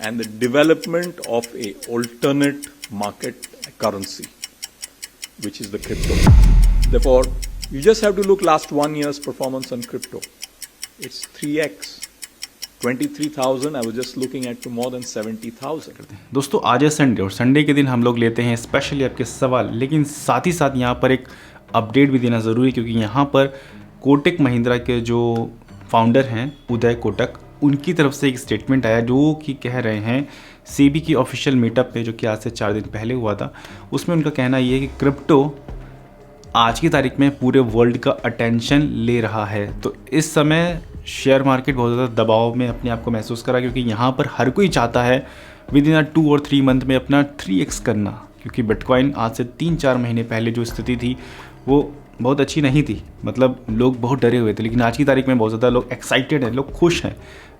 and the development of a alternate market currency, which is the crypto. Therefore, you just have to look last 1 year's performance on crypto. It's 3x. 23,000, I was just looking at to more than 70,000. दोस्तों आज है Sunday और Sunday के दिन हम लोग लेते हैं स्पेशली आपके सवाल, लेकिन साथ ही साथ यहाँ पर एक अपडेट भी देना ज़रूरी है क्योंकि यहाँ पर कोटक महिंद्रा के जो फाउंडर हैं उदय कोटक, उनकी तरफ से एक स्टेटमेंट आया जो कि कह रहे हैं सेबी की ऑफिशियल मीटअप पे जो कि आज से 4 दिन पहले हुआ था, उसमें उनका कहना ये है कि क्रिप्टो आज की तारीख में पूरे वर्ल्ड का अटेंशन ले रहा है। तो इस समय शेयर मार्केट बहुत ज़्यादा दबाव में अपने आप को महसूस करा क्योंकि यहाँ पर हर कोई चाहता है विद इन 2 और 3 मंथ में अपना 3x करना, क्योंकि बिटकॉइन आज से 3-4 महीने पहले जो स्थिति थी वो बहुत अच्छी नहीं थी, मतलब लोग बहुत डरे हुए थे। लेकिन आज की तारीख में बहुत ज़्यादा लोग एक्साइटेड हैं, लोग खुश हैं,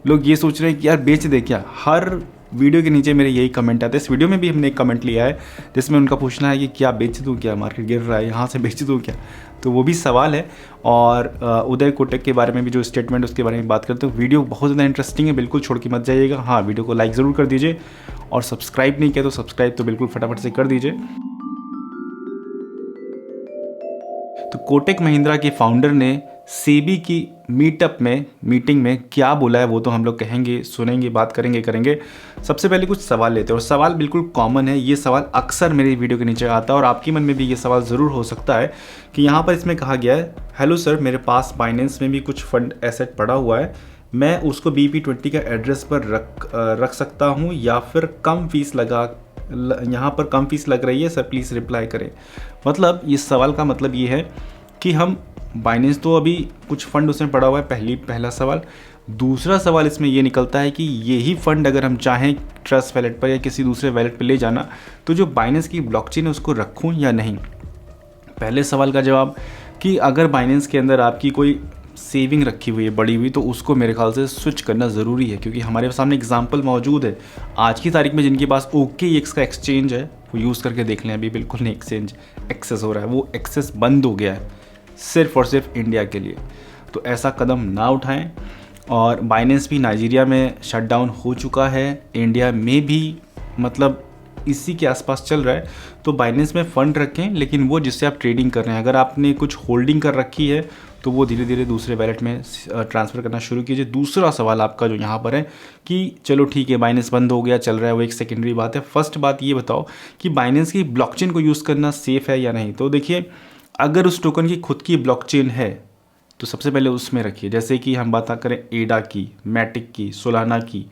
लोग ये सोच रहे हैं कि यार बेच दे क्या। हर वीडियो के नीचे मेरे यही कमेंट आते हैं। इस वीडियो में भी हमने एक कमेंट लिया है जिसमें उनका पूछना है कि क्या बेच दूँ, क्या मार्केट गिर रहा है, यहाँ से बेच दूँ क्या, तो वो भी सवाल है। और उदय कोटक के बारे में भी जो स्टेटमेंट उसके बारे में बात करते हैं। वीडियो बहुत ज़्यादा इंटरेस्टिंग है, बिल्कुल छोड़ के मत जाइएगा। हाँ, वीडियो को लाइक ज़रूर कर दीजिए और सब्सक्राइब नहीं किया तो सब्सक्राइब तो बिल्कुल फटाफट से कर दीजिए। तो कोटक महिंद्रा के फाउंडर ने सेबी की मीटिंग में क्या बोला है वो तो हम लोग कहेंगे, सुनेंगे, बात करेंगे। सबसे पहले कुछ सवाल लेते हैं और सवाल बिल्कुल कॉमन है। ये सवाल अक्सर मेरी वीडियो के नीचे आता है और आपके मन में भी ये सवाल ज़रूर हो सकता है कि यहाँ पर इसमें कहा गया है, हेलो सर, मेरे पास बाइनेंस में भी कुछ फंड एसेट पड़ा हुआ है, मैं उसको BP20 का एड्रेस पर रख सकता हूँ या फिर कम फीस यहाँ पर कम फीस लग रही है सर, प्लीज़ रिप्लाई करें। मतलब इस सवाल का मतलब ये है कि हम बाइनेंस तो अभी कुछ फंड उसमें पड़ा हुआ है, पहला सवाल। दूसरा सवाल इसमें ये निकलता है कि यही फंड अगर हम चाहें ट्रस्ट वैलेट पर या किसी दूसरे वैलेट पर ले जाना तो जो बाइनेंस की ब्लॉकचेन है उसको रखूं या नहीं। पहले सवाल का जवाब कि अगर बाइनेंस के अंदर आपकी कोई सेविंग रखी हुई है बड़ी हुई तो उसको मेरे ख्याल से स्विच करना ज़रूरी है, क्योंकि हमारे सामने एग्जांपल मौजूद है आज की तारीख में जिनके पास OKX का एक्सचेंज है वो यूज़ करके देख लें। अभी बिल्कुल नहीं एक्सचेंज एक्सेस हो रहा है, वो एक्सेस बंद हो गया है सिर्फ और सिर्फ इंडिया के लिए। तो ऐसा कदम ना उठाएं। और बाइनेंस भी नाइजीरिया में शट डाउन हो चुका है, इंडिया में भी मतलब इसी के आसपास चल रहा है। तो बाइनेंस में फ़ंड रखें, लेकिन वो जिससे आप ट्रेडिंग कर रहे हैं, अगर आपने कुछ होल्डिंग कर रखी है तो वो धीरे धीरे दूसरे वैलेट में ट्रांसफ़र करना शुरू कीजिए। दूसरा सवाल आपका जो यहाँ पर है कि चलो ठीक है बाइनेंस बंद हो गया, चल रहा है, वो एक सेकेंडरी बात है। फर्स्ट बात ये बताओ कि बाइनेंस की ब्लॉकचेन को यूज़ करना सेफ़ है या नहीं। तो देखिए, अगर उस टोकन की खुद की ब्लॉकचेन है तो सबसे पहले उसमें रखिए। जैसे कि हम बात करें एडा की, मैटिक की, सोलाना की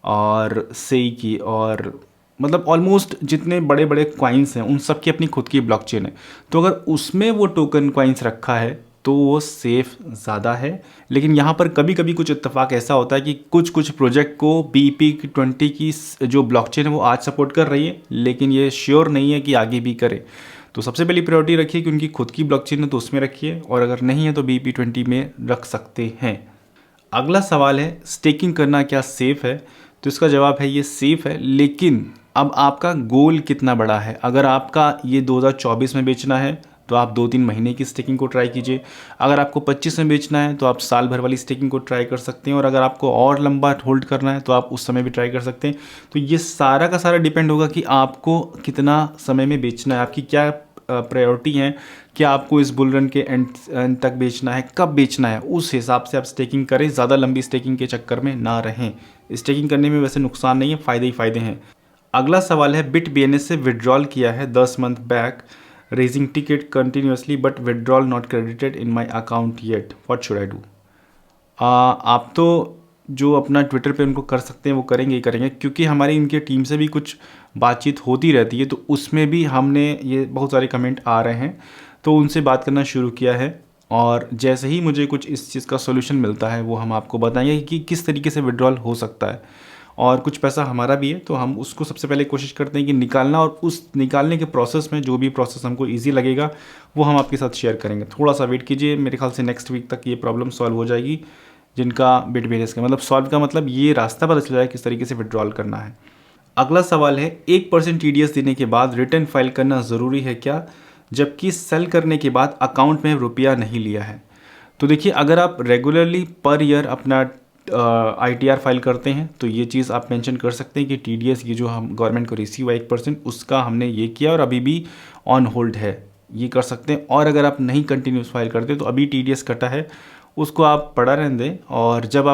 और सेई की, और मतलब ऑलमोस्ट जितने बड़े बड़े कॉइन्स हैं उन सब की अपनी खुद की ब्लॉकचेन है। तो अगर उसमें वो टोकन कॉइन्स रखा है तो वो सेफ़ ज़्यादा है। लेकिन यहाँ पर कभी कभी कुछ इत्तेफाक ऐसा होता है कि कुछ प्रोजेक्ट को BP20 की जो ब्लॉकचेन है वो आज सपोर्ट कर रही है, लेकिन ये श्योर नहीं है कि आगे भी करे। तो सबसे पहली प्रायोरिटी रखिए कि उनकी खुद की ब्लॉकचेन है तो उसमें रखिए, और अगर नहीं है तो BP20 में रख सकते हैं। अगला सवाल है स्टेकिंग करना क्या सेफ़ है। तो इसका जवाब है ये सेफ़ है, लेकिन अब आपका गोल कितना बड़ा है। अगर आपका ये 2024 में बेचना है तो आप 2-3 महीने की स्टेकिंग को ट्राई कीजिए। अगर आपको 25 में बेचना है तो आप साल भर वाली स्टेकिंग को ट्राई कर सकते हैं, और अगर आपको और लंबा होल्ड करना है तो आप उस समय भी ट्राई कर सकते हैं। तो ये सारा का सारा डिपेंड होगा कि आपको कितना समय में बेचना है, आपकी क्या प्रायोरिटी है, क्या आपको इस बुल रन के एंड तक बेचना है, कब बेचना है, उस हिसाब से आप स्टेकिंग करें। ज़्यादा लंबी स्टेकिंग के चक्कर में ना रहें। स्टेकिंग करने में वैसे नुकसान नहीं है, फ़ायदे ही फ़ायदे हैं। अगला सवाल है BitBNS से विड्रॉल किया है 10 month back, raising ticket continuously but withdrawal not credited in my account yet, what should I do. आप तो जो अपना ट्विटर पे उनको कर सकते हैं वो करेंगे ही करेंगे, क्योंकि हमारी इनके टीम से भी कुछ बातचीत होती रहती है। तो उसमें भी हमने ये बहुत सारे कमेंट आ रहे हैं तो उनसे बात करना शुरू किया है, और जैसे ही मुझे कुछ इस चीज़ का सोल्यूशन मिलता है वो हम आपको बताएंगे कि किस तरीके से विड्रॉल हो सकता है। और कुछ पैसा हमारा भी है तो हम उसको सबसे पहले कोशिश करते हैं कि निकालना, और उस निकालने के प्रोसेस में जो भी प्रोसेस हमको ईजी लगेगा वो हम आपके साथ शेयर करेंगे। थोड़ा सा वेट कीजिए, मेरे ख्याल से नेक्स्ट वीक तक ये प्रॉब्लम सॉल्व हो जाएगी। जिनका BitBNS का मतलब सॉल्व का मतलब ये रास्ता पता चल जाए किस तरीके से विड्रॉल करना है। अगला सवाल है 1% TDS देने के बाद रिटर्न फाइल करना ज़रूरी है क्या, जबकि सेल करने के बाद अकाउंट में रुपया नहीं लिया है। तो देखिए, अगर आप रेगुलरली पर ईयर अपना ITR फाइल करते हैं तो ये चीज़ आप मेंशन कर सकते हैं कि TDS ये जो हम गवर्नमेंट को रिसीव हुआ 1% उसका हमने ये किया और अभी भी ऑन होल्ड है, ये कर सकते हैं। और अगर आप नहीं कंटिन्यूस फाइल करते तो अभी TDS कटा है उसको आप पड़ा रहने दें और जब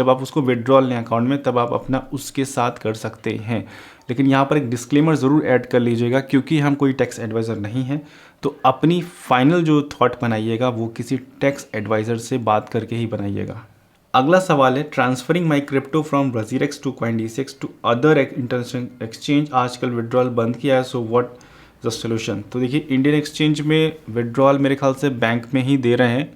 आप उसको विड्रॉल लें अकाउंट में तब आप अपना उसके साथ कर सकते हैं। लेकिन यहाँ पर एक डिस्क्लेमर ज़रूर ऐड कर लीजिएगा क्योंकि हम कोई टैक्स एडवाइज़र नहीं हैं, तो अपनी फाइनल जो थॉट बनाइएगा वो किसी टैक्स एडवाइज़र से बात करके ही बनाइएगा। अगला सवाल है transferring my crypto from WazirX to CoinDCX to other international exchange, आजकल विड्रॉल बंद किया है, सो व्हाट द सोल्यूशन। तो देखिए इंडियन एक्सचेंज में विड्रॉल मेरे ख्याल से बैंक में ही दे रहे हैं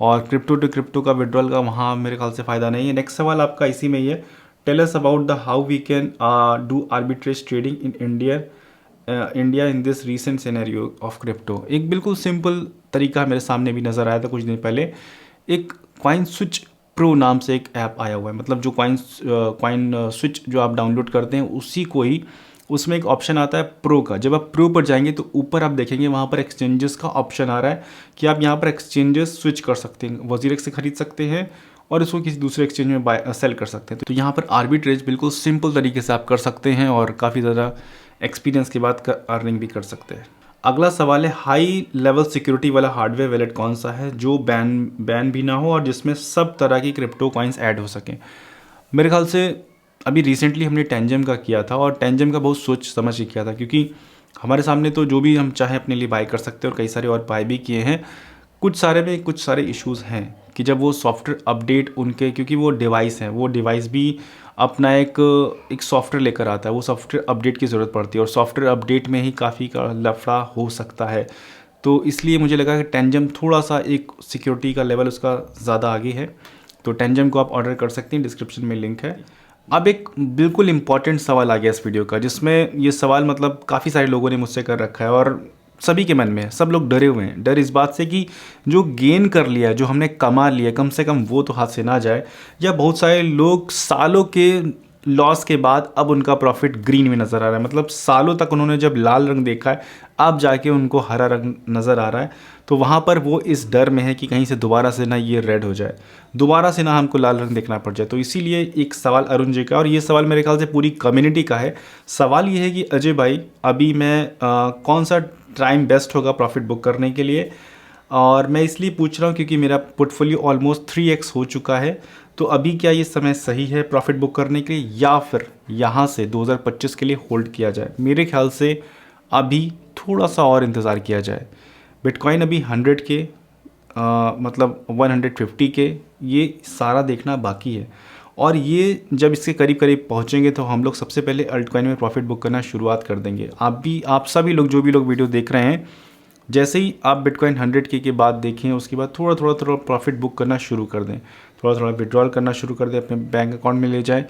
और क्रिप्टो टू क्रिप्टो का विड्रॉल का वहाँ मेरे ख्याल से फ़ायदा नहीं है। नेक्स्ट सवाल आपका इसी में ही है, tell us about the how we can do arbitrage trading in India in this recent scenario of crypto. एक बिल्कुल सिंपल तरीका मेरे सामने भी नज़र आया था कुछ दिन पहले, एक कॉइन स्विच प्रो नाम से एक ऐप आया हुआ है, मतलब जो कॉइन स्विच जो आप डाउनलोड करते हैं उसी को ही, उसमें एक ऑप्शन आता है प्रो का। जब आप प्रो पर जाएंगे तो ऊपर आप देखेंगे वहाँ पर एक्सचेंजेस का ऑप्शन आ रहा है कि आप यहाँ पर एक्सचेंजेस स्विच कर सकते हैं, WazirX से खरीद सकते हैं और इसको किसी दूसरे एक्सचेंज में सेल कर सकते हैं। तो यहाँ पर आर्बिट्रेज बिल्कुल सिंपल तरीके से आप कर सकते हैं और काफ़ी ज़्यादा एक्सपीरियंस के बाद अर्निंग भी कर सकते हैं। अगला सवाल है हाई लेवल सिक्योरिटी वाला हार्डवेयर वॉलेट कौन सा है जो बैन भी ना हो और जिसमें सब तरह की क्रिप्टो कॉइन्स ऐड हो सकें। मेरे ख्याल से अभी रिसेंटली हमने टेंजम का किया था और टेंजम का बहुत सोच समझ के किया था क्योंकि हमारे सामने तो जो भी हम चाहें अपने लिए बाय कर सकते हैं और कई सारे और बाय भी किए हैं। कुछ सारे इश्यूज़ हैं कि जब वो सॉफ्टवेयर अपडेट उनके, क्योंकि वो डिवाइस हैं, वो डिवाइस भी अपना एक सॉफ्टवेयर लेकर आता है, वो सॉफ्टवेयर अपडेट की ज़रूरत पड़ती है और सॉफ्टवेयर अपडेट में ही काफ़ी का लफड़ा हो सकता है। तो इसलिए मुझे लगा कि टेंजम थोड़ा सा एक सिक्योरिटी का लेवल उसका ज़्यादा आगे है, तो टेंजम को आप ऑर्डर कर सकते हैं, डिस्क्रिप्शन में लिंक है। अब एक बिल्कुल इंपॉर्टेंट सवाल आ गया इस वीडियो का, जिसमें ये सवाल मतलब काफ़ी सारे लोगों ने मुझसे कर रखा है और सभी के मन में है, सब लोग डरे हुए हैं। डर इस बात से कि जो गेन कर लिया, जो हमने कमा लिया, कम से कम वो तो हाथ से ना जाए, या बहुत सारे लोग सालों के लॉस के बाद अब उनका प्रॉफिट ग्रीन में नज़र आ रहा है, मतलब सालों तक उन्होंने जब लाल रंग देखा है अब जाके उनको हरा रंग नज़र आ रहा है, तो वहाँ पर वो इस डर में है कि कहीं से दोबारा से ना ये रेड हो जाए, दोबारा से ना हमको लाल रंग देखना पड़ जाए। तो इसीलिए एक सवाल अरुण जी का, और ये सवाल मेरे ख्याल से पूरी कम्युनिटी का है। सवाल ये है कि अजय भाई अभी मैं कौन सा टाइम बेस्ट होगा प्रॉफिट बुक करने के लिए, और मैं इसलिए पूछ रहा हूँ क्योंकि मेरा पोर्टफोलियो ऑलमोस्ट 3x हो चुका है। तो अभी क्या ये समय सही है प्रॉफिट बुक करने के लिए, या फिर यहाँ से 2025 के लिए होल्ड किया जाए? मेरे ख्याल से अभी थोड़ा सा और इंतज़ार किया जाए। बिटकॉइन अभी 100 के मतलब 150 के, ये सारा देखना बाकी है, और ये जब इसके करीब करीब पहुँचेंगे तो हम लोग सबसे पहले अल्टकॉइन में प्रॉफिट बुक करना शुरुआत कर देंगे। आप सभी लोग जो भी लोग वीडियो देख रहे हैं, जैसे ही आप बिटकॉइन 100 के बाद देखें उसके बाद थोड़ा थोड़ा प्रॉफिट बुक करना शुरू कर दें, थोड़ा विड्रॉल करना शुरू कर दें, अपने बैंक अकाउंट में ले जाएं,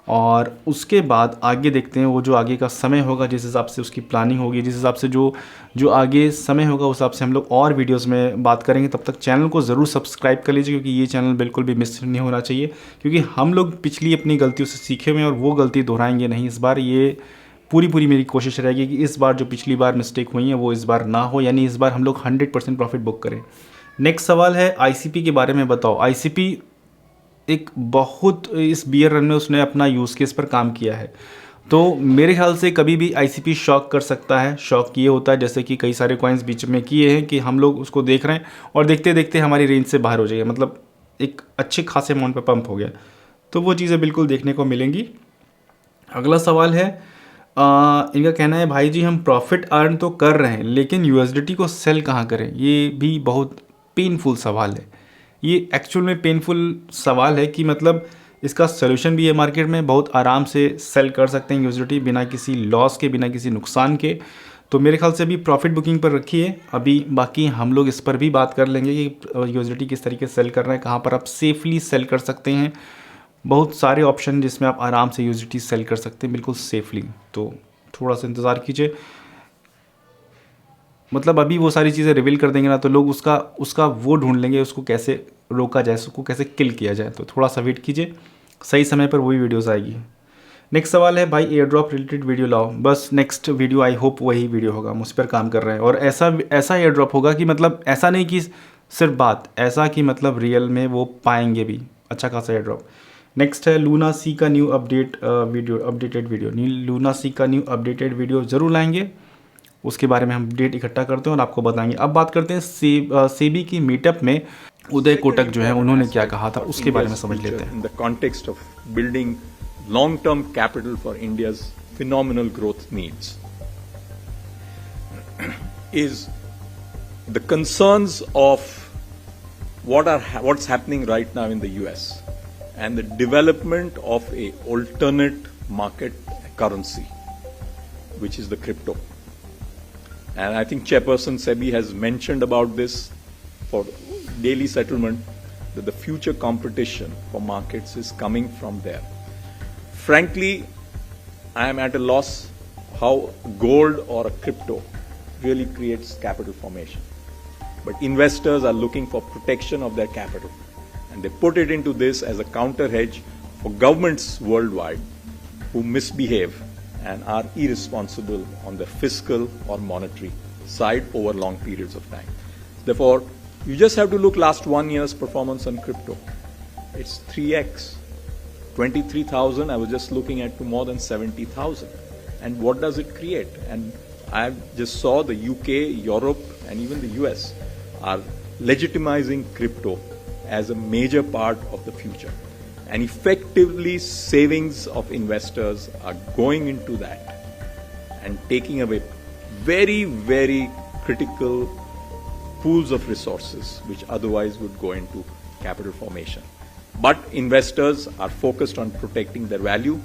और उसके बाद आगे देखते हैं वो जो आगे का समय होगा, जिस हिसाब से उसकी प्लानिंग होगी, जिस हिसाब से जो आगे समय होगा उस हिसाब से हम लोग और वीडियोस में बात करेंगे। तब तक चैनल को ज़रूर सब्सक्राइब कर लीजिए क्योंकि ये चैनल बिल्कुल भी मिस नहीं होना चाहिए, क्योंकि हम लोग पिछली अपनी गलतियों से सीखे हुए हैं और वो गलती दोहराएंगे नहीं इस बार। ये पूरी मेरी कोशिश रहेगी कि इस बार जो पिछली बार मिस्टेक हुई है वो इस बार ना हो, यानी इस बार हम लोग 100% प्रॉफिट बुक करें। नेक्स्ट सवाल है ICP के बारे में बताओ। ICP एक बहुत इस बियर रन में उसने अपना यूज़ केस पर काम किया है, तो मेरे ख्याल से कभी भी ICP शॉक कर सकता है। शॉक ये होता है जैसे कि कई सारे कॉइन्स बीच में किए हैं कि हम लोग उसको देख रहे हैं और देखते देखते हमारी रेंज से बाहर हो जाएगा, मतलब एक अच्छे खासे अमाउंट पर पंप हो गया, तो वो चीज़ें बिल्कुल देखने को मिलेंगी। अगला सवाल है इनका कहना है भाई जी हम प्रॉफिट अर्न तो कर रहे हैं लेकिन USDT को सेल कहाँ करें? ये भी बहुत पेनफुल सवाल है। ये एक्चुअल में पेनफुल सवाल है कि मतलब इसका सोल्यूशन भी है मार्केट में, बहुत आराम से सेल कर सकते हैं USDT बिना किसी लॉस के, बिना किसी नुकसान के। तो मेरे ख्याल से अभी प्रॉफिट बुकिंग पर रखिए, अभी बाकी हम लोग इस पर भी बात कर लेंगे कि USDT किस तरीके से सेल कर रहे हैं, कहाँ पर आप सेफली सेल कर सकते हैं। बहुत सारे ऑप्शन जिसमें आप आराम से USDT सेल कर सकते हैं बिल्कुल सेफली, तो थोड़ा सा इंतज़ार कीजिए। मतलब अभी वो सारी चीज़ें रिवील कर देंगे ना तो लोग उसका वो ढूंढ लेंगे, उसको कैसे रोका जाए, उसको कैसे किल किया जाए, तो थोड़ा सा वेट कीजिए, सही समय पर वही वीडियोस आएगी। नेक्स्ट सवाल है भाई एयर ड्रॉप रिलेटेड वीडियो लाओ। बस नेक्स्ट वीडियो आई होप वही वीडियो होगा, हम उस पर काम कर रहे हैं, और ऐसा एयर ड्रॉप होगा कि मतलब ऐसा नहीं कि सिर्फ बात, ऐसा कि मतलब रियल में वो पाएंगे भी अच्छा खासा एयर ड्रॉप। नेक्स्ट है लूना सी का न्यू अपडेटेड वीडियो। लूना सी का न्यू अपडेटेड वीडियो ज़रूर लाएंगे, उसके बारे में हम अपडेट इकट्ठा करते हैं और आपको बताएंगे। अब बात करते हैं सेबी की मीटअप में उदय कोटक जो है उन्होंने क्या कहा था, उसके बारे में समझ लेते हैं। In the context of building long-term capital for India's phenomenal growth needs is the concerns of what's happening right now in the US and the development of a alternate market currency, which is the crypto. And I think Chairperson SEBI has mentioned about this for daily settlement, that the future competition for markets is coming from there. Frankly, I am at a loss how gold or a crypto really creates capital formation. But investors are looking for protection of their capital, and they put it into this as a counter hedge for governments worldwide who misbehave and are irresponsible on the fiscal or monetary side over long periods of time. Therefore, you just have to look last 1 year's performance on crypto. It's 3x. 23,000, I was just looking at, to more than 70,000. And what does it create? And I just saw the UK, Europe, and even the US are legitimizing crypto as a major part of the future. And effectively, savings of investors are going into that and taking away very, very critical pools of resources which otherwise would go into capital formation. But investors are focused on protecting their value.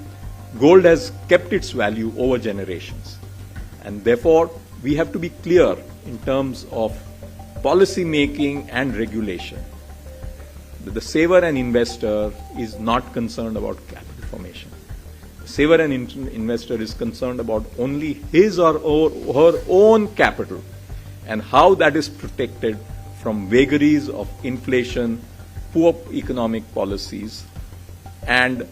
Gold has kept its value over generations. And therefore, we have to be clear in terms of policy making and regulation. The saver and investor is not concerned about capital formation. The saver and investor is concerned about only his or her own capital and how that is protected from vagaries of inflation, poor economic policies, and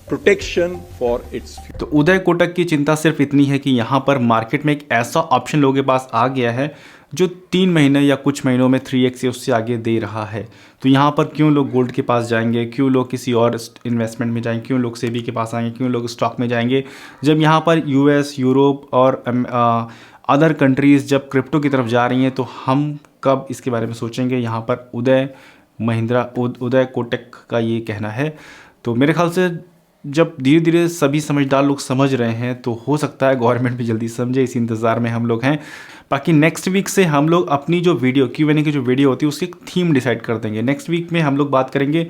protection for its future. तो उदय कोटक की चिंता सिर्फ इतनी है कि यहाँ पर market में एक ऐसा ऑप्शन लोगों के पास आ गया है जो 3 महीने या कुछ महीनों में 3x या उससे आगे दे रहा है। तो यहाँ पर क्यों लोग गोल्ड के पास जाएंगे, क्यों लोग किसी और इन्वेस्टमेंट में जाएंगे, क्यों लोग सेबी के पास आएंगे, क्यों लोग स्टॉक में जाएंगे, जब यहाँ पर यूएस, यूरोप और अदर कंट्रीज़ जब क्रिप्टो की तरफ जा रही हैं, तो हम कब इसके बारे में सोचेंगे। यहाँ पर उदय कोटक का ये कहना है। तो मेरे ख्याल से जब धीरे धीरे सभी समझदार लोग समझ रहे हैं तो हो सकता है गवर्नमेंट भी जल्दी समझे, इसी इंतज़ार में हम लोग हैं। बाकी नेक्स्ट वीक से हम लोग अपनी जो वीडियो Q&A की जो वीडियो होती है उसकी थीम डिसाइड कर देंगे। नेक्स्ट वीक में हम लोग बात करेंगे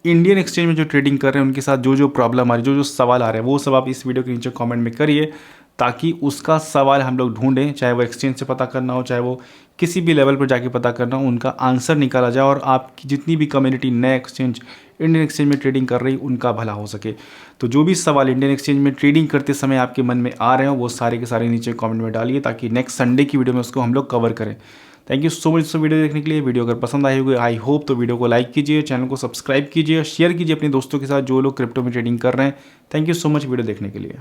इंडियन एक्सचेंज में जो ट्रेडिंग कर रहे हैं उनके साथ जो जो प्रॉब्लम आ रही है, जो जो सवाल आ रहे हैं, वो सब आप इस वीडियो के नीचे कमेंट में करिए ताकि उसका सवाल हम लोग ढूंढें, चाहे वो एक्सचेंज से पता करना हो, चाहे वो किसी भी लेवल पर जाके पता करना हो, उनका आंसर निकाला जाए और आपकी जितनी भी कम्युनिटी नए एक्सचेंज इंडियन एक्सचेंज में ट्रेडिंग कर रही उनका भला हो सके। तो जो भी सवाल इंडियन एक्सचेंज में ट्रेडिंग करते समय आपके मन में आ रहे हो वो सारे के सारे नीचे कमेंट में डालिए ताकि नेक्स्ट संडे की वीडियो में उसको हम लोग कवर करें। Thank you so much video देखने के लिए। वीडियो अगर पसंद आई होगी आई होप तो वीडियो को लाइक कीजिए, चैनल को सब्सक्राइब कीजिए, शेयर कीजिए अपने दोस्तों के साथ जो लोग क्रिप्टो में ट्रेडिंग कर रहे हैं। Thank you so much video देखने के लिए।